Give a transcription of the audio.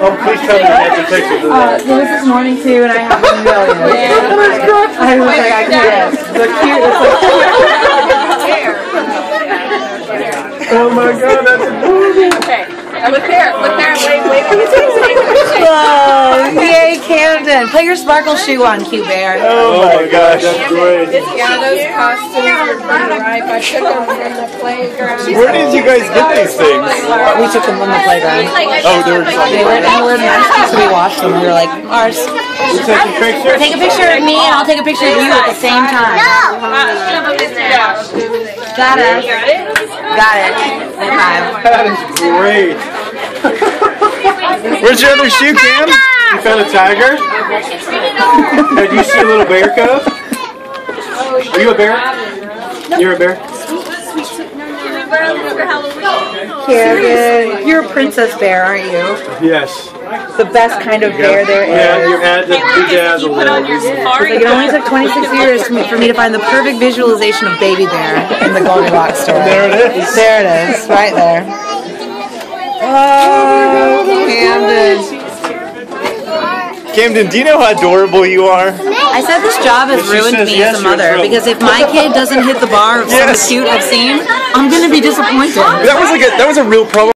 Oh, please tell me you had the pictures of that. It was this morning too, and I have a million. I was like, I can't. The cute, it's like, oh my God, that's amazing. Okay, look there, wait. oh, yay, Camden. Put your sparkle shoe on, cute bear. Oh my gosh, that's great. Yeah, those costumes were pretty ripe. I took them from the playground. Where did you guys get these things? We took them from the playground. Oh, they were just like, They were nice, so we washed them. We were like, ours. you take a picture? Take a picture of me, and I'll take a picture of you at the same time. Got it. Got it. That is great. Where's your other shoe, Cam? You found a tiger? Did you see a little bear cub? Are you a bear? You're a bear? Camden, you're a princess bear, aren't you? Yes. The best kind of bear there is. Yeah, you had the bedazzle there. Like, it only took 26 years for me to find the perfect visualization of baby bear in the Goldilocks story. There it is. There it is, right there. Oh, Camden. Camden, do you know how adorable you are? I said this job has ruined me as a mother because if my kid doesn't hit the bar of some cute I've seen, I'm going to be disappointed. That was a real problem.